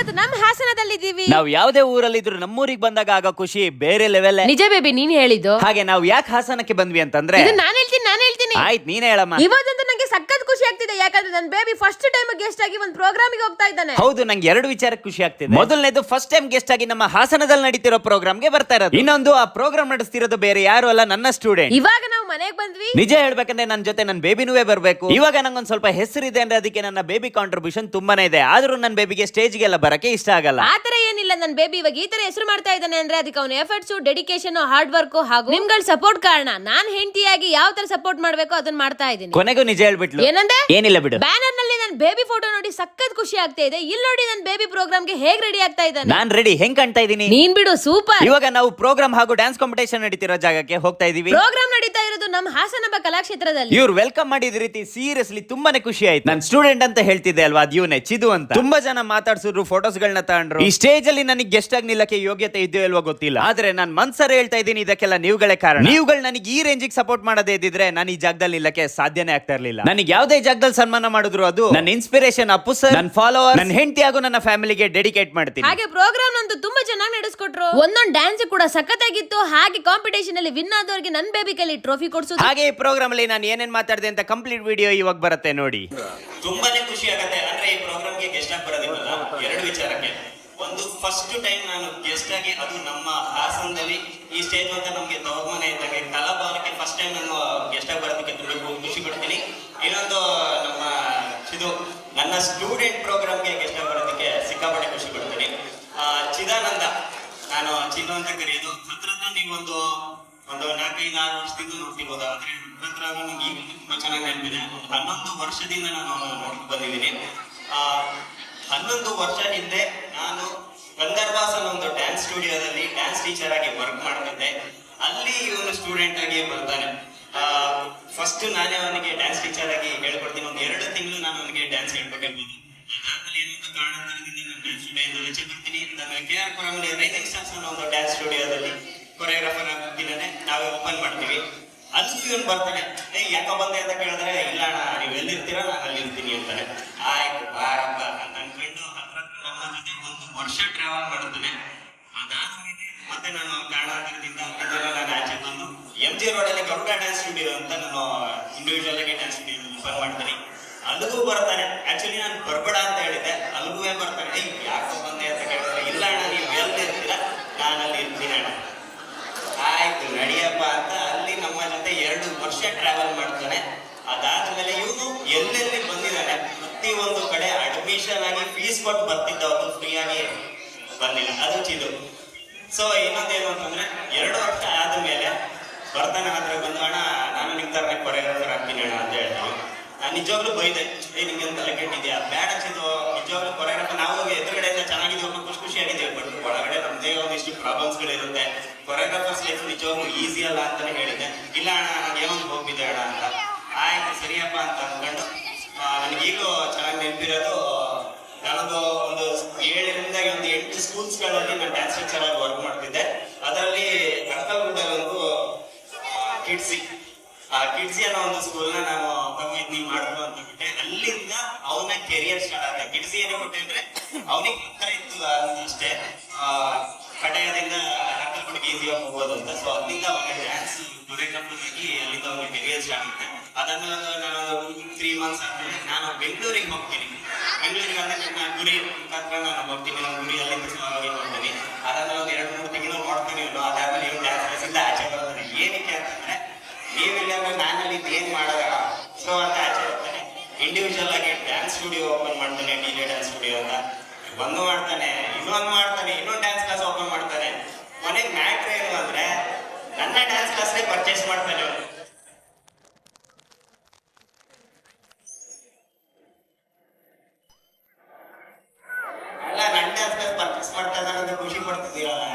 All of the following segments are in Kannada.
ಇವತ್ತು ನಮ್ಮ ಹಾಸನದಲ್ಲಿದ್ದೀವಿ. ನಾವ್ ಯಾವ್ದೇ ಊರಲ್ಲಿದ್ರು ನಮ್ಮೂರಿಗೆ ಬಂದಾಗ ಆಗೋ ಖುಷಿ ಬೇರೆ ಲೆವೆಲ್. ನಿಜ ಬೇಬಿ, ನೀನ್ ಹೇಳಿದ್ದು. ಹಾಗೆ ನಾವ್ ಯಾಕೆ ಹಾಸನಕ್ಕೆ ಬಂದ್ವಿ ಅಂತಂದ್ರೆ, ನಾನು ಹೇಳ್ತೀನಿ. ಆಯ್ತು ನೀನೇ ಹೇಳಮ್ಮ. ಇವತ್ತಂತೂ ನಂಗೆ ಸಖತ್ ಖುಷಿ ಆಗ್ತಿದೆ, ಯಾಕಂದ್ರೆ ನನ್ನ ಬೇಬಿ ಫಸ್ಟ್ ಟೈಮ್ ಗೆಸ್ಟ್ ಆಗಿ ಒಂದು ಪ್ರೋಗ್ರಾಮಿಗೆ ಹೋಗ್ತಾ ಇದ್ದಾನೆ. ಹೌದು, ನಂಗೆ ಎರಡು ವಿಚಾರಕ್ಕೆ ಖುಷಿ ಆಗ್ತಿದೆ. ಮೊದಲನೇದು, ಫಸ್ಟ್ ಟೈಮ್ ಗೆಸ್ಟ್ ಆಗಿ ನಮ್ಮ ಹಾಸನದಲ್ಲಿ ನಡೀತಿರೋ ಪ್ರೋಗ್ರಾಮ್ಗೆ ಬರ್ತಾ ಇರೋದು. ಇನ್ನೊಂದು, ಆ ಪ್ರೋಗ್ರಾಮ್ ನಡೆಸ್ತಿರೋದು ಬೇರೆ ಯಾರು ಅಲ್ಲ, ನನ್ನ ಸ್ಟೂಡೆಂಟ್. ಇವಾಗ ನಾವು ಮನೆಗೆ ಬಂದ್ವಿ. ನಿಜ ಹೇಳ್ಬೇಕಂದ್ರೆ ನನ್ನ ಜೊತೆ ನನ್ನ ಬೇಬಿನೂ ಬರ್ಬೇಕು. ಇವಾಗ ನಂಗೊಂದ್ ಸ್ವಲ್ಪ ಹೆಸರಿದೆ ಅಂದ್ರೆ ಅದಕ್ಕೆ ನನ್ನ ಬೇಬಿ ಕಾಂಟ್ರಿಬ್ಯೂಷನ್ ತುಂಬಾನೇ ಇದೆ. ಆದ್ರೂ ನನ್ನ ಬೇಬಿಗೆ ಸ್ಟೇಜ್ಗೆಲ್ಲ ಬರಕ್ಕೆ ಇಷ್ಟ ಆಗಲ್ಲ. ಆತರ ಏನಿಲ್ಲ, ನನ್ನ ಬೇಬಿ ಇವಾಗ ಈ ತರ ಹೆಸರು ಮಾಡ್ತಾ ಇದ್ದಾನೆ ಅಂದ್ರೆ ಅದಕ್ಕೆ ಅವನ ಎಫರ್ಟ್ಸ್, ಡೆಡಿಕೇಶನ್, ಹಾರ್ಡ್ ವರ್ಕ್ ಹಾಗೂ ನಿಮ್ಗಳ ಸಪೋರ್ಟ್ ಕಾರಣ. ನಾನ್ ಹೆಂಡತಿಯಾಗಿ ಯಾವ ತರ ಸಪೋರ್ಟ್ ಮಾಡ್ಬೇಕು ಅದನ್ನ ಮಾಡ್ತಾ ಇದ್ದೀನಿ. ಕೊನೆಗೂ ನಿಜ ಹೇಳ್ಬಿಟ್ಲು. ಏನಂದೆ? ಏನಿಲ್ಲ ಬಿಡು. ಬ್ಯಾನರ್ ನಲ್ಲಿ ನನ್ನ ಬೇಬಿ ಫೋಟೋ ನೋಡಿ ಸಖತ್ ಖುಷಿ ಆಗ್ತಾ ಇದೆ. ಇಲ್ಲಿ ನೋಡಿ ನನ್ನ ಬೇಬಿ ಪ್ರೋಗ್ರಾಮ್ ಗೆ ಹೇಗ್ ರೆಡಿ ಆಗ್ತಾ ಇದ್ದಾನೆ. ನಾನ್ ರೆಡಿ, ಹೆಂಗ್ ಕಾಣ್ತಾ ಇದೀನಿ? ನೀನ್ ಬಿಡು, ಸೂಪರ್. ಇವಾಗ ನಾವು ಪ್ರೋಗ್ರಾಮ್ ಹಾಗೂ ಡ್ಯಾನ್ಸ್ ಕಾಂಪಿಟೇಷನ್ ನಡೀತಿರೋ ಜಾಗಕ್ಕೆ ಹೋಗ್ತಾ ಇದೀವಿ. ಪ್ರೋಗ್ರಾಮ್ ನಡೀತಾ ಇರೋದು ನಮ್ಮ ಹಾಸನ ಕಲಾಕ್ಷೇತ್ರದಲ್ಲಿ. ಇವ್ರು ವೆಲ್ಕಮ್ ಮಾಡಿದ ರೀತಿ ಸೀರಿಯಸ್ಲಿ ತುಂಬಾನೇ ಖುಷಿ ಆಯ್ತು. ನನ್ ಸ್ಟೂಡೆಂಟ್ ಅಂತ ಹೇಳ್ತಿದ್ದೆ ಅಲ್ವಾ, ಅದ್ ಇವನೇ ಚಿದು ಅಂತ. ತುಂಬಾ ಜನ ಮಾತಾಡ್ಸಿದ್ರು, ಫೋಟೋಸ್ ಗಳನ್ನ ತಗೊಂಡ್ರು. ಈ ಸ್ಟೇಜ್ ಅಲ್ಲಿ ನನಗೆ ಗೆಸ್ಟ್ ಆಗಿ ನಿಲ್ಲಕ್ಕೆ ಯೋಗ್ಯತೆ ಇದೆಯೋ ಇಲ್ವೋ ಗೊತ್ತಿಲ್ಲ, ಆದ್ರೆ ನಾನ್ ಮನ್ಸರೆ ಹೇಳ್ತಾ ಇದ್ದೀನಿ, ಇದಕ್ಕೆಲ್ಲ ನೀವುಗಳೇ ಕಾರಣ. ನೀವುಗಳು ನನಗೆ ಈ ರೇಂಜಿಗೆ ಸಪೋರ್ಟ್ ಮಾಡದೇ ಇದ್ದಿದ್ರೆ ನಾನು ಈ ಜಾಗದಲ್ಲಿ ನಿಲ್ಲಕ್ಕೆ ಸಾಧ್ಯನೇ ಆಗ್ತಾ ಇರ್ಲಿಲ್ಲ. ನನಗೆ ಯಾವ್ದೇ ಜಾಗದಲ್ಲಿ ಸನ್ಮಾನ ಮಾಡಿದ್ರು ಅದು ನನ್ನ ಇನ್ಸ್ಪಿರೇಷನ್ ಅಪ್ಪು ಸರ್, ನನ್ನ ಫಾಲೋವರ್, ನನ್ನ ಹೆಂಡತಿ ಹಾಗೂ ನನ್ನ ಫ್ಯಾಮಿಲಿಗೆ ಡೆಡಿಕೇಟ್ ಮಾಡ್ತೀನಿ. ಹಾಗೆ ಪ್ರೋಗ್ರಾಮ್ ಅಂತೂ ತುಂಬಾ ಚೆನ್ನಾಗಿ ನಡೆಸ್ಕೊಟ್ರು. ಒಂದೊಂದು ಡ್ಯಾನ್ಸ್ ಕೂಡ ಸಖತ್ತಾಗಿತ್ತು. ಹಾಗೆ ಕಾಂಪಿಟೇಷನ್ ಅಲ್ಲಿ ವಿನ್ ಆದವರಿಗೆ ನನ್ನ ಬೇಬಿ ಕೈಲಿ ಟ್ರೋಫಿ ಕೊಡ್ಸೋದು. ಹಾಗೆ ಈ ಪ್ರೋಗ್ರಾಮ್ ಅಲ್ಲಿ ನಾನು ಏನೇನ್ ಮಾತಾಡಿದೆ ಅಂತ ಕಂಪ್ಲೀಟ್ ವಿಡಿಯೋ ಇವಾಗ ಬರುತ್ತೆ ನೋಡಿ. ತುಂಬಾನೇ ಖುಷಿ ಆಗುತ್ತೆ. ಅಂದ್ರೆ ಈ ಪ್ರೋಗ್ರಾಮ್ಗೆ ಗೆಸ್ಟ್ ಆಗಿ ಬರೋದಿಲ್ಲ, ಎರಡು ವಿಚಾರಕ್ಕೆ. ಒಂದು, ಫಸ್ಟ್ ಟೈಮ್ ನಾನು ಗೆಸ್ಟ್ ಆಗಿ, ಅದು ನಮ್ಮ ಹಾಸನದಲ್ಲಿ ಈ ಸ್ಟೇಜ್ ಅಂತ ನಮ್ಗೆ ತವರ್ಮನೆ ಇದ್ದಂಗೆ ಕಲಾಭವನಕ್ಕೆ ಫಸ್ಟ್ ಟೈಮ್ ನಾನು ಗೆಸ್ಟ್ ಆಗಿ ಬರೋದಕ್ಕೆ ತುಂಬಾ ಖುಷಿ ಪಡ್ತೀನಿ. ಇನ್ನೊಂದು, ನಮ್ಮ ಇದು ನನ್ನ ಸ್ಟೂಡೆಂಟ್ ಪ್ರೋಗ್ರಾಮ್ಗೆ ಗೆಸ್ಟ್ ಆಗಿ ಬರೋದಕ್ಕೆ ಸಿಕ್ಕಾಪಟ್ಟೆ ಖುಷಿ ಪಡ್ತೀನಿ. ಚಿದಾನಂದ, ನಾನು ಚಿನ್ನು ಅಂತ ಕರೆಯೋದು. ಹತ್ರ ನೀವೊಂದು 4-5-6 ವರ್ಷದಿಂದ ನೋಡ್ತಿರ್ಬೋದು, ಆದ್ರೆ ಹತ್ರ ನನಗೆ ಈಗ ತುಂಬಾ ಚೆನ್ನಾಗಿ ನೆನಪಿದೆ. 11 ವರ್ಷದಿಂದ ನಾನು ನೋಡ್ಕೊಂಡು ಬಂದಿದ್ದೀನಿ. 11 ವರ್ಷ ಹಿಂದೆ ನಾನು ಗಂಧರ್ವಾಸ್ ಅನ್ನೋ ಒಂದು ಡ್ಯಾನ್ಸ್ ಸ್ಟುಡಿಯೋದಲ್ಲಿ ಡ್ಯಾನ್ಸ್ ಟೀಚರ್ ಆಗಿ ವರ್ಕ್ ಮಾಡ್ತಿದ್ದೆ. ಅಲ್ಲಿ ಇವನು ಸ್ಟೂಡೆಂಟ್ ಆಗಿ ಬರ್ತಾನೆ. ಫಸ್ಟ್ ನಾನೇ ಅವನಿಗೆ ಡ್ಯಾನ್ಸ್ ಟೀಚರ್ ಆಗಿ ಹೇಳ್ಕೊಡ್ತೀನಿ. ಒಂದು 2 ತಿಂಗಳು ನಾನು ಅವನಿಗೆ ಡ್ಯಾನ್ಸ್ ಹೇಳ್ಕೊಟ್ಟಿರ್ಬೋದು. ಅದಾದ್ಮೇಲೆ ಏನೊಂದು ಕಾರಣದಿಂದ ನಾನು ಡ್ಯಾನ್ಸ್ ಸ್ಟುಡಿಯೋದಿಂದ ರಜೆ ಬರ್ತೀನಿ. ನಾನು KR ಪುರಮಲ್ಲಿ ರೈಸಿಂಗ್ ಸ್ಟಾರ್ಸ್ ಅನ್ನೋ ಒಂದು ಡ್ಯಾನ್ಸ್ ಸ್ಟುಡಿಯೋದಲ್ಲಿ ಕೊರಿಯೋಗ್ರಾಫರ್ ಆಗ್ತಿದ್ದಾನೆ, ನಾವೇ ಓಪನ್ ಮಾಡ್ತೀವಿ. ಅಲ್ಲಿ ಇವನು ಬರ್ತಾನೆ. ಯಾಕೋ ಬಂದೆ ಅಂತ ಕೇಳಿದ್ರೆ, ಇಲ್ಲ ಅಣ್ಣ ನೀವು ಎಲ್ಲಿರ್ತೀರಾ, ನಾನು ಅಲ್ಲಿ ಇರ್ತೀನಿ ಅಂತಾನೆ. ಆಯ್ತು ಬಾರಪ್ಪ ಅಂತ ಅನ್ಕೊಂಡು ಹತ್ರ ನಮ್ಮ ಜೊತೆ 1 ವರ್ಷ ಟ್ರಾವೆಲ್ ಮಾಡ್ತಾನೆ. ಅದಾದ್ಮೇಲೆ ಮತ್ತೆ ನಾನು ಕಾರಣಾಂತರದಿಂದ ನಾನು ಆಚೆ ಬಂದು MG ರೋಡಲ್ಲಿ ಗರುಡ ಡ್ಯಾನ್ಸ್ ಸ್ಟುಡಿಯೋ ಅಂತ ನಾನು ಇಂಡಿವಿಜುವಲ್ ಆಗಿ ಡ್ಯಾನ್ಸ್ ಸ್ಟುಡಿಯೋ ಓಪನ್ ಮಾಡ್ತೀನಿ. ಅಲ್ಲಿಗೂ ಬರ್ತಾನೆ. ಆಕ್ಚುಲಿ ನಾನು ಬರ್ಬೇಡ ಅಂತ ಹೇಳಿದ್ದೆ, ಅಲ್ಲಿಗೂ ಬರ್ತಾನೆ. ಯಾಕೋ ಬಂದೆ ಅಂತ ಕೇಳಿದ್ರೆ, ಇಲ್ಲ ಅಣ್ಣ ನೀವು ಎಲ್ಲಿರ್ತೀರಾ, ನಾನು ಅಲ್ಲಿ ಇರ್ತೀನಿ ಅಣ್ಣ. ಆಯ್ತು ನಡಿಯಪ್ಪ ಅಂತ ಅಲ್ಲಿ ನಮ್ಮ ಜೊತೆ 2 ವರ್ಷ ಟ್ರಾವೆಲ್ ಮಾಡ್ತಾನೆ. ಅದಾದ್ಮೇಲೆ ಇವನು ಎಲ್ಲೆಲ್ಲಿ ಬಂದಿದ್ದಾನೆ, ಪ್ರತಿಯೊಂದು ಕಡೆ ಅಡ್ಮಿಷನ್ ಆಗಿ ಫೀಸ್ ಕೊಟ್ಟು ಬರ್ತಿದ್ದ, ಅವನು ಫ್ರೀ ಆಗಿ ಬಂದಿಲ್ಲ. ಅದು ಚಿದು. ಸೊ ಇನ್ನೊಂದೇನು ಅಂತಂದ್ರೆ, 2 ವರ್ಷ ಆದ್ಮೇಲೆ ಬರ್ತಾನೆ. ಹತ್ರ ಬಂದು, ಅಣ್ಣ ನಾನು ನಿಮ್ ತರ ಕೊರಿಯೋಗ್ರಾಫರ್ ಆಗ್ತೀನಿ ಅಣ್ಣ ಅಂತ ಹೇಳ್ತೀನಿ. ನಾನು ನಿಜವಾಗ್ಲೂ ಬೈದೆ, ನಿಮ್ಗೆ ತಲೆ ಕೆಟ್ಟಿದ್ಯಾ, ಬೇಡ ಚಿದು, ನಿಜವಾಗ್ಲೂ ಕೊರಿಯೋಗ್ರಾಫರ್ ನಾವು ಎದುರುಗಡೆಯಿಂದ ಚೆನ್ನಾಗಿದ್ದೀವಿ, ಖುಷಿಯಾಗಿದ್ದೀವಿ, ಬಟ್ ಒಳಗಡೆ ನಮ್ದೇ ಒಂದಿಷ್ಟು ಪ್ರಾಬ್ಲಮ್ಸ್ಗಳಿರುತ್ತೆ. ಕೊರಿಯೋಗ್ರಾಫರ್ಸ್ ಲೈಫ್ ನಿಜವಾಗ್ಲೂ ಈಸಿ ಅಲ್ಲ ಅಂತಾನೆ ಹೇಳಿದ್ದೆ. ಇಲ್ಲ ಅಣ್ಣ ನನಗೇನೊಂದು ಹೋಗ್ತಿದ್ದೆ ಅಣ್ಣ ಅಂತ. ಆಯ್ತು ಸರಿಯಪ್ಪ ಅಂತ ಅಂದ್ಕೊಂಡು, ನನಗೀಗೂ ಚೆನ್ನಾಗಿ ನೆನಪಿರೋದು, ನಾನೊಂದು 7ರಿಂದ 8 ಸ್ಕೂಲ್ಸ್ಗಳಲ್ಲಿ ನಾನು ಡ್ಯಾನ್ಸ್ ಟೀಚರ್ ಆಗಿ ವರ್ಕ್ ಮಾಡ್ತಿದ್ದೆ. ಅದರಲ್ಲಿ ಕರ್ಕಲ್ಗುಡ್ಡಲ್ಲಿ ಒಂದು ಕಿಡ್ಸಿ ಅನ್ನೋ ಒಂದು ಸ್ಕೂಲ್ನ ನಾನು ನೀವು ಮಾಡ್ಬೋದು ಅಂತ ಬಿಟ್ಟೆ. ಅಲ್ಲಿಂದ ಅವನ ಕೆರಿಯರ್ ಸ್ಟಾರ್ಟ್ ಆಗುತ್ತೆ. ಕಿಡ್ಸಿ ಏನೇ ಕೊಟ್ಟೆ ಅಂದ್ರೆ ಅವನಿಗೆ ಹತ್ರ ಇತ್ತು ಅಷ್ಟೇ, ಕಟಾಯದಿಂದ ಕರ್ಕಲ್ಗುಡ್ಡಕ್ಕೆ ಈಸಿಯಾಗಿ ಹೋಗ್ಬೋದು ಅಂತ. ಸೊ ಅಲ್ಲಿಂದ ಅವನಿಗೆ ಡ್ಯಾನ್ಸ್ ಕೊರಿಯೋಗ್ರಾಫರ್ ಆಗಿ ಅಲ್ಲಿಂದ ಅವನಿಗೆ ಕೆರಿಯರ್ ಸ್ಟಾರ್ಟ್ ಆಗುತ್ತೆ. ಅದಾದ್ಮೇಲೆ ನಾನು 3 ಮಂತ್ಸ್ ಆದ್ಮೇಲೆ ನಾನು ಬೆಂಗಳೂರಿಗೆ ಹೋಗ್ತೀನಿ. ಬೆಂಗಳೂರಿಗೆ ಅಂದ್ರೆ ನನ್ನ ಗುರಿ ಮುಖಾಂತರ ನಾನು ಹೋಗ್ತೀನಿ. ನನ್ನ ಗುರಿ ಅಲ್ಲಿಂದ ಹೋಗ್ತೀನಿ. ಅದಾದ್ಮೇಲೆ ಒಂದು 2-3 ತಿಂಗಳು ನೋಡ್ತೀನಿ. ಅದಾದ್ಮೇಲೆ ಇವ್ನು ಡ್ಯಾನ್ಸ್ ಕ್ಲಾಸಿಂದ ಆಚೆ ಬರ್ತಾನೆ. ಏನಕ್ಕೆ ಅಂತಂದ್ರೆ, ನೀವಿಲ್ಲ ಅಂದ್ರೆ ನಾನಲ್ಲಿ ಏನ್ ಮಾಡೋದ, ಸೊ ಅಂತ ಆಚೆ ಹೋಗ್ತಾನೆ. ಇಂಡಿವಿಜುವಲ್ ಆಗಿ ಡ್ಯಾನ್ಸ್ ಸ್ಟುಡಿಯೋ ಓಪನ್ ಮಾಡ್ತಾನೆ, DJ ಡ್ಯಾನ್ಸ್ ಸ್ಟುಡಿಯೋ ಅಂತ. ಒಂದು ಮಾಡ್ತಾನೆ, ಇನ್ನೊಂದು ಮಾಡ್ತಾನೆ, ಇನ್ನೊಂದು ಡ್ಯಾನ್ಸ್ ಕ್ಲಾಸ್ ಓಪನ್ ಮಾಡ್ತಾನೆ. ಕೊನೆಗೆ ಮ್ಯಾಟ್ರ್ ಏನು ಅಂದ್ರೆ, ನನ್ನ ಡ್ಯಾನ್ಸ್ ಕ್ಲಾಸ್ನೇ ಪರ್ಚೇಸ್ ಮಾಡ್ತಾನೆ ಅವನು. ಅಲ್ಲ, ನನ್ನ ಡ್ಯಾನ್ಸ್ ಕ್ಲಾಸ್ ಪರ್ಚೇಸ್ ಮಾಡ್ತಾ ಇದ್ದಾನೆ ಖುಷಿ ಪಡ್ತಿದ್ದೀರಲ್ಲ.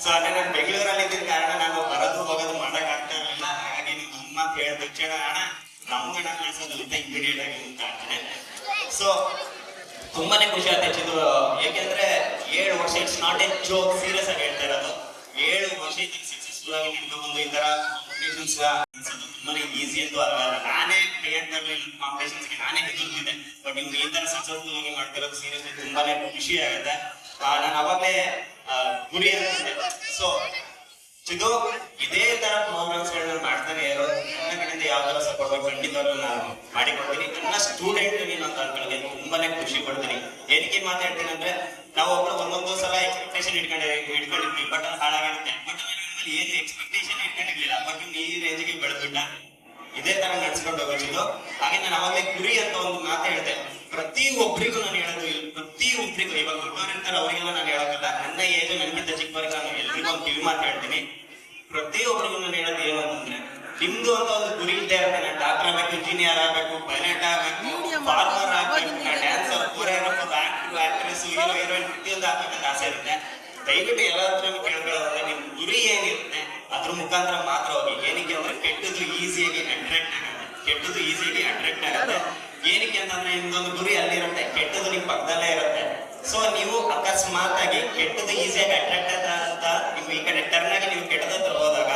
ಸೊ ಅದೇ ನಾನು ಬೆಂಗಳೂರಲ್ಲಿ ಇದ್ದ ಕಾರಣ ನಾನು ಬರೋದು ಹೋಗೋದು ಮಾಡಕ್ ಆಗ್ತಾ ಇರಲಿಲ್ಲ. ಹಾಗಾಗಿ ನೀವು ನಮ್ಮ ಹೇಳಿದ ತಕ್ಷಣ, ಅಣ್ಣ ನಮ್ಗೆ ಅಣ್ಣ ಕಳ್ಸೋದ್ರಿಂದ ಇಮಿಡಿಯೇಟ್ ಆಗಿ ಅಂತ ಆಗ್ತದೆ. ಸೊ ತುಂಬಾನೇ ಖುಷಿ ಆಗ್ತೈತೆ ಇದು. ಏಕೆಂದ್ರೆ 7 ವರ್ಷ, it's not A joke, serious ಆಗಿ ಹೇಳ್ತಾ ಇರೋದು. 7 ವರ್ಷ ಸಕ್ಸಸ್ಫುಲ್ ಆಗಿ ನಿಂತ್ಕೊಂಡು ಈ ತರ ತುಂಬಾನೇ ಈಸಿ ಅಂತೂ ಆಗಲ್ಲ. ನಾನೇ ಕ್ರಿಯೇಟ್ ಕಾಂಪಿಟೇಷನ್ಸ್ಗೆ ನಾನೇ ಹೆದರ್ತಿದ್ದೆ. ಬಟ್ ನಿಮ್ಗೆ ಈ ತರ ಸಕ್ಸಸ್ಫುಲ್ ಆಗಿ ಮಾಡ್ತಿರೋದು ಸೀರಿಯಸ್ಲಿ ತುಂಬಾನೇ ಖುಷಿ ಆಗುತ್ತೆ. ನಾನು ಅವಾಗಲೇ ಗುರಿ ಅಂತಿದ್ದೆ. ಸೊ ಇದು ಇದೇ ತರ ಪ್ರೋಗ್ರಾಮ್ಸ್ ಗಳನ್ನ ಮಾಡ್ತಾನೆ ಇರೋ ನನ್ನ ಕಡೆಯಿಂದ ಯಾವ ತರ ಸಪೋರ್ಟ್ ಖಂಡಿತವಾಗ್ಲೂ ನಾನು ಮಾಡಿಕೊಡ್ತೀನಿ. ನನ್ನ ಸ್ಟೂಡೆಂಟ್ ನೀನು ಅಂತ ಅನ್ಕೊಳ್ಳಿ ತುಂಬಾನೇ ಖುಷಿ ಪಡ್ತೀನಿ. ಏನಕ್ಕೆ ಮಾತಾಡ್ತೀನಿ ಅಂದ್ರೆ ನಾವು ಒಬ್ರು ಒಂದೊಂದು ಸಲ ಎಕ್ಸ್ಪೆಕ್ಟೇಷನ್ ಇಟ್ಕೊಂಡಿರ್ತೀವಿ, ಬಟ್ ಅದು ಹಾಳಾಗಿರುತ್ತೆ. ಬಟ್ ಏನು ಎಕ್ಸ್ಪೆಕ್ಟೇಷನ್ ಇಟ್ಕೊಂಡಿರ್ಲಿಲ್ಲ, ಬಟ್ ಈ ರೇಂಜ್ಗೆ ಬೆಳೆದ್ಬಿಟ್ಟ. ಇದೇ ತರ ನಡ್ಸ್ಕೊಂಡು ಹೋಗೋದು. ಹಾಗೆ ನಾನು ಅವಾಗಲೇ ಗುರಿ ಅಂತ ಒಂದು ಮಾತು ಹೇಳಿದೆ. ಪ್ರತಿ ಒಬ್ಬರಿಗೂ ನಾನು ಹೇಳೋದು, ಪ್ರತಿ ಒಬ್ಬರಿಗೂ ಇವಾಗ ದೊಡ್ಡವ್ರು ಇರ್ತಾರೆ ಅವರಿಗೆಲ್ಲ ನಾನು ಹೇಳೋದಿಲ್ಲ. ನನ್ನ ಏಜ್ ನನಗಿಂತ ಚಿಕ್ಕವರಿಗೆ ನಾನು ಎಲ್ರಿಗೂ ಒಂದು ಕಿವಿ ಮಾತು ಹೇಳ್ತೀನಿ. ಪ್ರತಿಯೊಬ್ಬರಿಗೂ ನಾನು ಹೇಳೋದು ಏನು ಅಂತಂದ್ರೆ, ನಿಮ್ದು ಅಂತ ಒಂದು ಗುರಿ ಇದ್ದೇ ಇರುತ್ತೆ. ನಾನು ಡಾಕ್ಟರ್ ಆಗ್ಬೇಕು, ಇಂಜಿನಿಯರ್ ಆಗ್ಬೇಕು, ಪೈಲಟ್ ಆಗ್ಬೇಕು, ಫಾರ್ಮರ್ ಆಗ್ಬೇಕು, dancer, choreographer, actor, actress, hero, heroine ಪ್ರತಿಯೊಂದು ಆಗ್ಬೇಕಂತ ಆಸೆ ಇರುತ್ತೆ. ದಯವಿಟ್ಟು ಎಲ್ಲ ಹತ್ರ ಕೇಳ್ಕೊಳ್ಳೋದ್ರೆ ನಿಮ್ ಗುರಿ ಏನಿರುತ್ತೆ ಅದ್ರ ಮುಖಾಂತರ ಮಾತ್ರ ಹೋಗಿ. ಏನಕ್ಕೆ ಅಂದ್ರೆ ಕೆಟ್ಟದ್ದು ಈಸಿಯಾಗಿ ಅಟ್ರಾಕ್ಟ್ ಆಗುತ್ತೆ. ಕೆಟ್ಟದ್ದು ಈಸಿಯಾಗಿ ಅಟ್ರಾಕ್ಟ್ ಆಗುತ್ತೆ. ಏನಕ್ಕೆ ಅಂತಂದ್ರೆ ನಿಮ್ದೊಂದು ಗುರಿ ಅಲ್ಲಿರುತ್ತೆ, ಕೆಟ್ಟದ್ದು ನಿಮ್ ಪಕ್ಕದಲ್ಲೇ ಇರುತ್ತೆ. ಸೊ ನೀವು ಅಕಸ್ಮಾತ್ ಆಗಿ ಕೆಟ್ಟದ್ದು ಈಸಿಯಾಗಿ ಅಟ್ರಾಕ್ಟ್ ಅಂತ ನಿಮ್ ಈ ಕಡೆ ಟರ್ನ್ ಆಗಿ ನೀವು ಕೆಟ್ಟದ ಹೋದಾಗ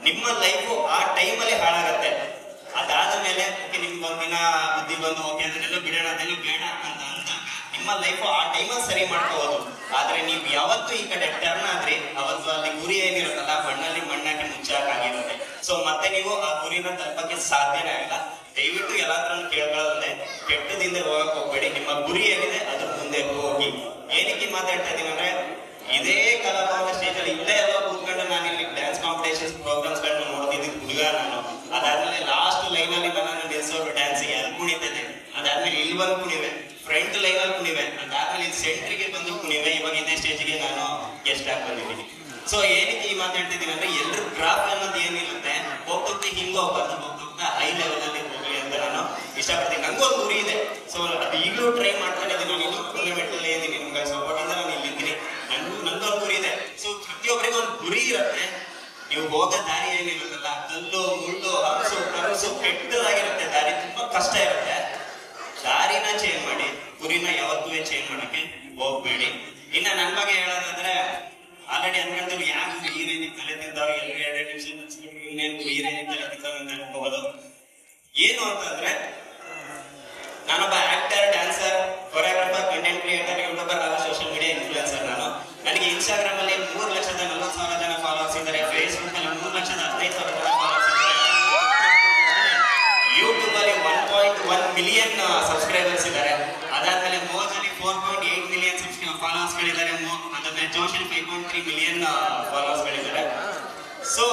ನಿಮ್ಮ ಲೈಫು ಆ ಟೈಮಲ್ಲಿ ಹಾಳಾಗತ್ತೆ. ಅದಾದ ಮೇಲೆ ನಿಮ್ಗೆ ಒಂದಿನ ಬುದ್ಧಿ ಬಂದು ಓಕೆ ಅದನ್ನೆಲ್ಲ ಬಿಡೋಣ, ಅದೆಲ್ಲ ಬೇಡ ಅಂತ ಅಂದಾಗ ನಿಮ್ಮ ಲೈಫ್ ಆ ಟೈಮಲ್ಲಿ ಸರಿ ಮಾಡ್ಕೋಬಹುದು. ಆದ್ರೆ ನೀವು ಯಾವತ್ತು ಈ ಕಡೆ ಟರ್ನ್ ಆದ್ರಿ ಅವತ್ತು ಅಲ್ಲಿ ಗುರಿ ಏನಿರುತ್ತಲ್ಲ ಮಣ್ಣಲ್ಲಿ ಮಣ್ಣಾಕಿ ಮುಚ್ಚಾಕಾಗಿರುತ್ತೆ. ಸೊ ಮತ್ತೆ ನೀವು ಆ ಗುರಿನ ತಲುಪಕ್ಕೆ ಸಾಧ್ಯನೇ ಆಗಿಲ್ಲ. ದಯವಿಟ್ಟು ಎಲ್ಲ ಹತ್ರನೂ ಕೇಳ್ಕೊಳ್ಳೋದ್ರೆ ಕೆಟ್ಟದಿಂದ ಹೋಗಕ್ ಹೋಗ್ಬೇಡಿ. ನಿಮ್ಮ ಗುರಿ ಏನಿದೆ ಅದ್ರ ಮುಂದೆ ಹೋಗಿ. ಏನಕ್ಕೆ ಮಾತಾಡ್ತಾ ಇದೀನಿ ಅಂದ್ರೆ, ಇದೇ ಕಲಾಭವನ ಸ್ಟೇಜ್ ಅಲ್ಲಿ ಇಲ್ಲೇ ಎಲ್ಲ ಕೂತ್ಕೊಂಡು ನಾನು ಇಲ್ಲಿ ಡ್ಯಾನ್ಸ್ ಕಾಂಪಿಟೇಷನ್ ಪ್ರೋಗ್ರಾಮ್ಸ್ ಗಳನ್ನ ನೋಡ್ತಿದ್ದೀನಿ ಹುಡುಗ ನಾನು. ಅದಾದ್ಮೇಲೆ ಲಾಸ್ಟ್ ಲೈನ್ ಅಲ್ಲಿ ನನ್ನ ನಿಲ್ಸೋರು ಡ್ಯಾನ್ಸ್ಗೆ ಅಲ್ಲಿ ಕುಣಿತಿದ್ದೆ. ಅದಾದ್ಮೇಲೆ ಇಲ್ಲಿ ಬಂದು ಕುಣಿವೆ, ಫ್ರಂಟ್ ಲೈನ್ ಅಲ್ಲಿ ಕುಣಿವೆ, ಅದಾದ್ಮೇಲೆ ಇಲ್ಲಿ ಸೆಂಟ್ರಿಗೆ ಬಂದು ಕುಣಿವೆ. ಇವಾಗ ಇದೇ ಸ್ಟೇಜ್ಗೆ ನಾನು ಗೆಸ್ಟ್ ಆಗಿ ಬಂದಿದ್ದೀನಿ. ಸೊ ಏನಕ್ಕೆ ಈ ಮಾತಾಡ್ತಿದ್ದೀನಿ ಅಂದ್ರೆ, ಎಲ್ರು ಕ್ರಾಫ್ಟ್ ಅನ್ನೋದು ಏನಿರುತ್ತೆ ಹೋಗ್ತೋಗ್ತಾ ಹಿಂಗ ಹೋಗ್ಬಾರ್ದು, ಹೋಗ್ತೋಗ್ತಾ ಹೈ ಲೆವೆಲ್ ಅಲ್ಲಿ ಹೋಗ್ಲಿ ಅಂತ ನಾನು ಇಷ್ಟಪಡ್ತೀನಿ. ನಂಗೂ ಒಂದು ಗುರಿ ಇದೆ. ಸೊ ಅದು ಈಗಲೂ ಟ್ರೈ ಮಾಡ್ತಾನೆ ಇದ್ದೀನಿ. ನಾನು ಇನ್ನೂ ಟೂರ್ನಮೆಂಟಲ್ಲೇ ಇದ್ದೀನಿ, ನಿಮ್ಗೆ ಸಪೋರ್ಟ್ ಇಂದ ನಾನು ಇಲ್ಲಿದ್ದೀನಿ. ನಂದೊಂದು ಗುರಿ ಇದೆ. ಸೊ ಪ್ರತಿಯೊಬ್ಬರಿಗೂ ಒಂದು ಗುರಿ ಇರುತ್ತೆ. ನೀವು ಹೋಗೋ ದಾರಿ ಏನಿರುತ್ತಲ್ಲ, ಕಲ್ಲು ಮುಳ್ಳು ಹಂಸು ಕನಸು ಕೆಟ್ಟದಾಗಿರುತ್ತೆ. ದಾರಿ ತುಂಬಾ ಕಷ್ಟ ಇರುತ್ತೆ. ದಾರಿನ ಚೇಂಜ್ ಮಾಡಿ, ಗುರಿನ ಯಾವತ್ತೂ ಚೇಂಜ್ ಮಾಡಕ್ಕೆ ಹೋಗ್ಬೇಡಿ. ಇನ್ನ ನನ್ ಬಗ್ಗೆ ಹೇಳೋದಾದ್ರೆ, ಆಲ್ರೆಡಿ ಅನ್ಕೊಂಡ್ರು ಯಾರು ಈ ರೇಂಜಿಗೆ ತಲೆ ತಿಂತಾವ, ಎರಡು ನಿಮಿಷ ಇನ್ನೇನು ಈ ರೇಂಜಿಗೆ ತಲೆ ತಿಂತಾವ ಅಂತ ಅನ್ಕೋಬಹುದು. ಏನು ಅಂತಂದ್ರೆ, ನಾನೊಬ್ಬ actor, dancer, choreographer, content creator, YouTuber ಹಾಗೂ ಸೋಷಿಯಲ್ ಮೀಡಿಯಾ ಇನ್ಫ್ಲುಯೆನ್ಸರ್ ನಾನು. ನನಗೆ ಇನ್ಸ್ಟಾಗ್ರಾಮ್ ಅಲ್ಲಿ 3,40,000 ಜನ ಫಾಲೋವರ್ಸ್ ಇದ್ದಾರೆ. ಫೇಸ್ಬುಕ್ ಅಲ್ಲಿ 3,15,000 ಜನ ಫಾಲೋವರ್ಸ್ ಇದ್ದಾರೆ. ಯೂಟ್ಯೂಬ್ ಅಲ್ಲಿ 1.1 ಮಿಲಿಯನ್ ಸಬ್ಸ್ಕ್ರೈಬರ್ಸ್ ಇದ್ದಾರೆ. ಅದಾದ್ಮೇಲೆ ಮೋಜಲ್ಲಿ 4.8 ಮಿಲಿಯನ್ ಫಾಲೋವರ್ಸ್ ಗಳಿದ್ದಾರೆ. ಅದಾದ್ಮೇಲೆ ಜೋಶಲ್ಲಿ 5.3 ಮಿಲಿಯನ್ ಫಾಲೋವರ್ಸ್ ಗಳಿದ್ದಾರೆ. ಸೊ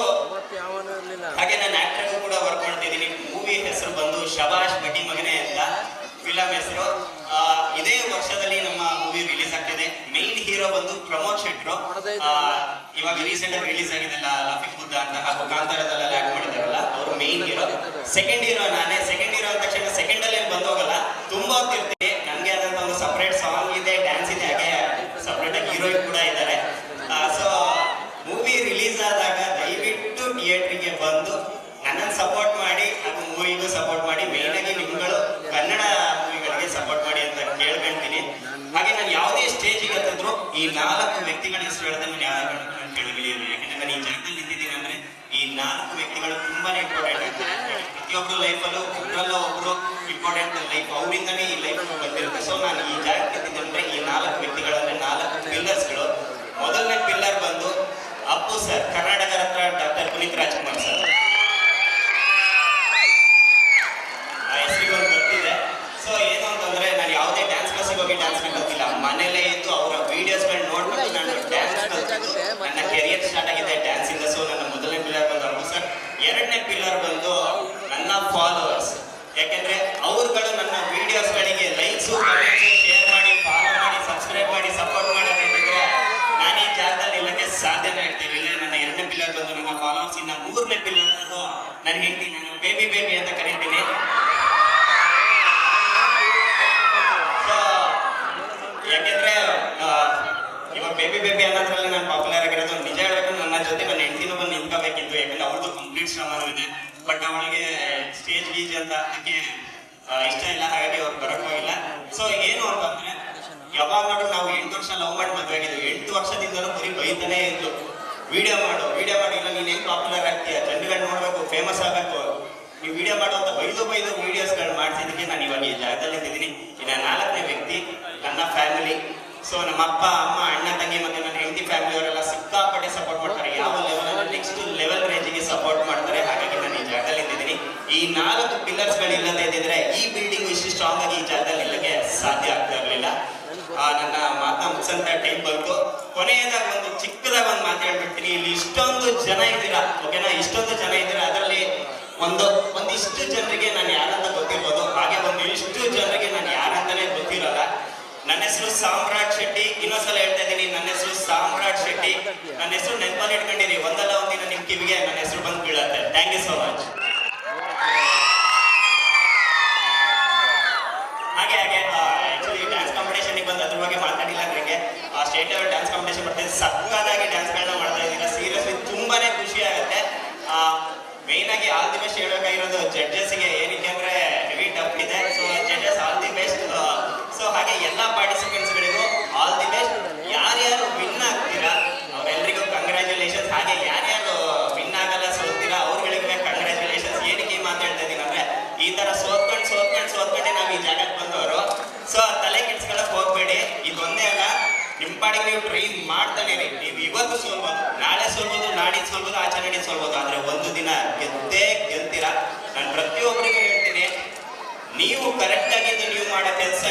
ಹಾಗೆ ನಾನು ಆಕ್ಟರ್ಗೂ ಕೂಡ ವರ್ಕ್ ಮಾಡ್ತಿದ್ದೀನಿ. ಮೂವಿ ಹೆಸರು ಬಂದು ಶಬಾಷ್ ಬಡ್ಡಿ ಮಗನೇ ಅಂತ ಫಿಲಂ ಹೆಸರು. ಇದೇ ವರ್ಷದಲ್ಲಿ ನಮ್ಮ ಮೂವಿ ರಿಲೀಸ್ ಆಗ್ತಿದೆ. ಮೇನ್ ಹೀರೋ ಬಂದು ಪ್ರಮೋದ್ ಶೆಟ್ರು. ಇವಾಗ ರೀಸೆಂಟ್ ಆಗಿ ರಿಲೀಸ್ ಆಗಿದೆ ಲಾಫಿಂಗ್ ಬುದ್ಧ ಅಂತ, ಹಾಗೂ ಕಾಂತಾರದಲ್ಲ ಆಕ್ಟ್ ಮಾಡಿದಾರಲ್ಲ ಅವರು ಮೇನ್ ಹೀರೋ. ಸೆಕೆಂಡ್ ಹೀರೋ ನಾನೇ. ಸೆಕೆಂಡ್ ಹೀರೋ ಅಂದ ತಕ್ಷಣ ಸೆಕೆಂಡ್ ಅಲ್ಲಿ ಬಂದೋಗಲ್ಲ, ತುಂಬಾ ಹೋಗ್ತಿರ್ತೀನಿ. ನನ್ಗೆ ಆದಂತ ಒಂದು ಸಪರೇಟ್ ಸಾಂಗ್ ಇದೆ, ಡ್ಯಾನ್ಸ್ ಇದೆ, ಹಾಗೆ ಸಪರೇಟ್ ಆಗಿ ಹೀರೋಯಿನ್ ಕೂಡ ಇದ್ದಾರೆ. ಸೊ ಮೂವಿ ರಿಲೀಸ್ ಆದಾಗ ದಯವಿಟ್ಟು ಥಿಯೇಟರ್ಗೆ ಬಂದು ನನ್ನನ್ನು ಸಪೋರ್ಟ್ ಮಾಡಿ, ಹಾಗೂ ಮೂವಿಗೂ ಸಪೋರ್ಟ್ ಮಾಡಿ. ಮೇನ್ ಆಗಿ ನಿಮ್ಗಳು ಕನ್ನಡ ಮೂವಿಗಳಿಗೆ ಸಪೋರ್ಟ್ ಮಾಡಿ ಅಂತ ಕೇಳ್ಕೊಂತೀನಿ. ಹಾಗೆ ನಾನು ಯಾವುದೇ ಸ್ಟೇಜಿಗೆ ಹತ್ತಿದ್ರು ಈ 4 ವ್ಯಕ್ತಿಗಳ ಹೆಸರು ಹೇಳಿದ್ರೆ ನಾನು ಯಾರು ಕೇಳಲಿಲ್ಲ. ಯಾಕಂದ್ರೆ ನಾನು ಈ ಜಾಗದಲ್ಲಿ ನಿಂತಿದ್ದೀನಿ ಅಂದ್ರೆ ಈ 4 ವ್ಯಕ್ತಿಗಳು ತುಂಬಾನೇ ಇಂಪಾರ್ಟೆಂಟ್ ಆಗ್ತದೆ. ಪ್ರತಿಯೊಬ್ಬರು ಲೈಫಲ್ಲೂ ಒಬ್ಬರಲ್ಲ ಒಬ್ರು ಇಂಪಾರ್ಟೆಂಟ್ ಲೈಫ್, ಅವರಿಂದನೇ ಈ ಲೈಫ್ ಬಂದಿರುತ್ತೆ. ಸೊ ನಾನು ಈ ಜಾಗಕ್ಕೆ ನಿಂತಿದ್ದೆ ಅಂದ್ರೆ ಈ 4 ವ್ಯಕ್ತಿಗಳಂದ್ರೆ 4 ಪಿಲ್ಲರ್ಸ್ಗಳು. ಮೊದಲನೇ ಪಿಲ್ಲರ್ ಬಂದು Appu sir, Karnataka Ratna doctor Puneeth Rajkumar sir. ಆ ಹೆಸರಿಗೆ ಒಂದು ಗೊತ್ತಿದೆ. ಸೊ ಏನು ಅಂತಂದ್ರೆ, ನಾನು ಯಾವುದೇ ಡ್ಯಾನ್ಸ್ ಕ್ಲಾಸಿಗೆ ಹೋಗಿ ಡ್ಯಾನ್ಸ್ ಕಲಿತಿಲ್ಲ. ಮನೇಲೇ ಇದ್ದು ಅವರ ವಿಡಿಯೋಸ್ಗಳನ್ನ ನೋಡ್ಬಿಟ್ಟು ನಾನು ಡ್ಯಾನ್ಸ್ ಕಲಿತಿದ್ದು. ನನ್ನ ಕೆರಿಯರ್ ಸ್ಟಾರ್ಟ್ ಆಗಿದೆ ಡ್ಯಾನ್ಸ್ ಇಂದ. ಸೊ ನನ್ನ ಮೊದಲನೇ ಪಿಲ್ಲರ್ ಬಂದು ಅಪ್ಪು ಸರ್. ಎರಡನೇ ಪಿಲ್ಲರ್ ಬಂದು ನನ್ನ ಫಾಲೋವರ್ಸ್. ಯಾಕೆಂದ್ರೆ ಅವರುಗಳು ನನ್ನ ವಿಡಿಯೋಸ್ಗಳಿಗೆ ಲೈಕ್ಸು, ಕಮೆಂಟ್ಸ್, ಶೇರ್ ಮಾಡಿ, ಫಾಲೋ ಮಾಡಿ, ಸಬ್ಸ್ಕ್ರೈಬ್ ಮಾಡಿ, ಸಪೋರ್ಟ್ ಮಾಡಿ ಅಂತಿದ್ರೆ ನಾನು ಈ ಜಾಗದಲ್ಲಿ ಇಲ್ಲಕ್ಕೆ ಸಾಧ್ಯನೇ ಆಗ್ತಿರ್ಲಿಲ್ಲ. ನನ್ನ ಎರಡನೇ ಪಿಲ್ಲರ್ ಬಂದು ನನ್ನ ಫಾಲೋವರ್ಸ್. ಇನ್ನ ಮೂರನೇ ಪಿಲ್ಲರ್ ಬಂದು ನನ್ನ ಹೆಂಡತಿ. ನಾನು ಬೇಬಿ ಬೇಬಿ ಅಂತ ಕರೀತೀನಿ. ಯಾಕೆಂದ್ರೆ ಇವಾಗ ಬೇಬಿ ಬೇಬಿ ಅನ್ನೋದ್ರಲ್ಲಿ ನಾನು ಪಾಪ್ಯುಲರ್ ಆಗಿರೋದು. ನಿಜ ಹೇಳ್ಬೇಕು, ನನ್ನ ಜೊತೆ ನನ್ನ ಹೆಂಡತಿನೂ ಬಂದು ನಿಂತ್ಕೋಬೇಕಿತ್ತು. ಯಾಕಂದ್ರೆ ಅವ್ರದ್ದು ಕಂಪ್ಲೀಟ್ ಶ್ರಮನೂ ಇದೆ. ಬಟ್ ಅವಳಿಗೆ ಸ್ಟೇಜ್ ಗೀಜ್ ಅಂತ ಅದಕ್ಕೆ ಇಷ್ಟ ಇಲ್ಲ, ಹಾಗಾಗಿ ಅವ್ರು ಬರಕ್ ಹೋಗಿಲ್ಲ. ಸೊ ಏನು ಅಂತಂದ್ರೆ, ಯಾವಾಗ ನೋಡ್ರು ನಾವು 8 ವರ್ಷ ಲವ್ ಮಾಡಿ ಮದುವೆ ಆಗಿದ್ವಿ. 8 ವರ್ಷದಿಂದಲೂ ಬರೀ ಬೈತಾನೆ ಇದ್ದು, ವಿಡಿಯೋ ಮಾಡು ಇಲ್ಲ ನೀನ್ ಹೆಂಗ್ ಪಾಪ್ಯುಲರ್ ಆಗ್ತೀಯ, ಜನಗಳು ನೋಡ್ಬೇಕು, ಫೇಮಸ್ ಆಗ್ಬೇಕು. ನೀವು ವಿಡಿಯೋ ಮಾಡುವಂತ ಬೈದು ವಿಡಿಯೋಸ್ಗಳು ಮಾಡ್ತಿದ್ದಕ್ಕೆ ನಾನು ಇವಾಗ ಈ ಜಾಗದಲ್ಲಿ ಇದ್ದೀನಿ. ಇನ್ನ 4ನೇ ವ್ಯಕ್ತಿ ನನ್ನ ಫ್ಯಾಮಿಲಿ. ಸೊ ನಮ್ಮ ಅಪ್ಪ ಅಮ್ಮ ಅಣ್ಣ ತಂಗಿ ಮತ್ತೆ ನನ್ನ ಹೆಂಡತಿ ಫ್ಯಾಮಿಲಿ ಅವರೆಲ್ಲ ಸಿಕ್ಕಾಪಟ್ಟೆ ಸಪೋರ್ಟ್ ಮಾಡ್ತಾರೆ. ಯಾವ ಲೆವೆಲ್ ನೆಕ್ಸ್ಟ್ ಲೆವೆಲ್ ರೇಂಜಿಗೆ ಸಪೋರ್ಟ್ ಮಾಡ್ತಾರೆ. ಹಾಗಾಗಿ ನಾನು ಈ ಜಾಗದಲ್ಲಿ ಇದ್ದೀನಿ. ಈ 4 ಪಿಲ್ಲರ್ಸ್ ಗಳು ಇಲ್ಲದೆ ಇದ್ದಿದ್ರೆ ಈ ಬಿಲ್ಡಿಂಗ್ ಇಷ್ಟು ಸ್ಟ್ರಾಂಗ್ ಆಗಿ ಈ ಜಾಗದಲ್ಲಿ ನಿಲ್ಲಕ್ಕೆ ಸಾಧ್ಯ ಆಗ್ತಾ ಇರಲಿಲ್ಲ. ನನ್ನ ಮಾತನ್ನ ಮುಗಿಸಂತ ಟೈಮ್ ಬಂತು. ಕೊನೆಯದಾಗ ಒಂದು ಚಿಕ್ಕದಾಗ ಒಂದು ಮಾತು ಹೇಳ್ಬಿಡ್ತೀನಿ. ಇಲ್ಲಿ ಇಷ್ಟೊಂದು ಜನ ಇದ್ದೀರಾ, ಓಕೆನಾ? ಇಷ್ಟೊಂದು ಜನ ಇದ್ದೀರಾ, ಅದರಲ್ಲಿ ಒಂದಿಷ್ಟು ಜನರಿಗೆ ನಾನು ಯಾರಂತ ಗೊತ್ತಿರ್ಬೋದು, ಹಾಗೆ ಒಂದಿಷ್ಟು ಜನರಿಗೆ ನಾನು ಯಾರಂತಾನೆ ಗೊತ್ತಿರಲ್ಲ. ನನ್ನ ಹೆಸರು ಸಾಮ್ರಾಟ್ ಶೆಟ್ಟಿ. ಇನ್ನೊಂದ್ಸಲ ಹೇಳ್ತಾ ಇದ್ದೀನಿ, ನನ್ನ ಹೆಸರು ಸಾಮ್ರಾಟ್ ಶೆಟ್ಟಿ. ನನ್ನ ಹೆಸರು ನೆನಪಲ್ಲಿ ಇಟ್ಕೊಂಡಿರಿ, ಒಂದಲ್ಲ ಒಂದಿನ ನಿಮ್ ಕಿವಿಗೆ ನನ್ನ ಹೆಸರು ಬಂದು ಬೀಳತ್ತೆ. Thank you so much. ಹಾಗೆ ಆಕ್ಚುಲಿ ಡ್ಯಾನ್ಸ್ ಕಾಂಪಿಟೇಷನ್ಗೆ ಬಂದು ಅದ್ರ ಬಗ್ಗೆ ಮಾತಾಡಿಲ್ಲ. ನನಗೆ ಸ್ಟೇಟ್ ಲೆವೆಲ್ ಡ್ಯಾನ್ಸ್ ಕಾಂಪಿಟೇಷನ್ ಬರ್ತಿದೆ. ಸಕ್ಕತ್ತಾಗಿ ಡ್ಯಾನ್ಸ್ಗಳನ್ನ ಮಾಡ್ತಾ ಇದ್ದೀರಾ. ಸೀರಿಯಸ್ಲಿ ತುಂಬಾನೇ ಖುಷಿ ಆಗುತ್ತೆ. ಮೇನ್ ಆಗಿ ಆಲ್ ದಿ ಬೆಸ್ಟ್ ಹೇಳ್ಬೇಕಾಗಿರೋದು ಜಡ್ಜಸ್ಗೆ. ಏನಕ್ಕೆ ಅಂದ್ರೆ ಹೆವಿ ಟಫ್ ಇದೆ. So judges all the best. So ಹಾಗೆ ಎಲ್ಲ ಪಾರ್ಟಿಸಿಪೆಂಟ್ಸ್ಗಳಿಗೂ ಆಲ್ ದಿ ಬೆಸ್ಟ್. ಯಾರ್ಯಾರು ವಿನ್ ಆಗ್ತೀರಾ ಅವರೆಲ್ಲರಿಗೂ ಕಂಗ್ರ್ಯಾಚುಲೇಷನ್ಸ್. ಹಾಗೆ ಯಾರ್ಯಾರು ವಿನ್ ಆಗಲ್ಲ, ಸೋಲ್ತೀರಾ, ಅವ್ರಗಳಿಗೂ ಕಂಗ್ರ್ಯಾಚುಲೇಷನ್ಸ್. ಏನಕ್ಕೆ ಮಾತಾಡ್ತಾ ಇದ್ದೀನಿ ಅಂದ್ರೆ, ಈ ತರ ಸೋತ್ಕೊಂಡೆ ನಾವು ಈ ಜಾಗಕ್ಕೆ ಬಂದವರು. ಸೊ ತಲೆ ಕೆಡ್ಸ್ಕೊಳಕ್ ಹೋಗ್ಬೇಡಿ. ಇದೊಂದೇ ಅಲ್ಲ, ನಿಮ್ ಪಾಡಿಗೆ ನೀವು ಟ್ರೈನ್ ಮಾಡ್ತಾನೆ ಇರಿ. ನೀವು ಇವತ್ತು ಸೋಲ್ಬೋದು, ನಾಳೆ ಸೋಲ್ಬೋದು, ನಾಡಿದ್ದು ಸೋಲ್ಬೋದು, ಆಚರಣೆ ಸೋಲ್ಬೋದು, ಆದ್ರೆ ಒಂದು ದಿನ ಗೆದ್ದೇ ಗೆಲ್ತೀರಾ. ನಾನು ಪ್ರತಿಯೊಬ್ಬರಿಗೂ ಹೇಳ್ತೀನಿ, ನೀವು ಕರೆಕ್ಟ್ ಆಗಿದ್ದು ನೀವು ಮಾಡೋ ಕೆಲಸ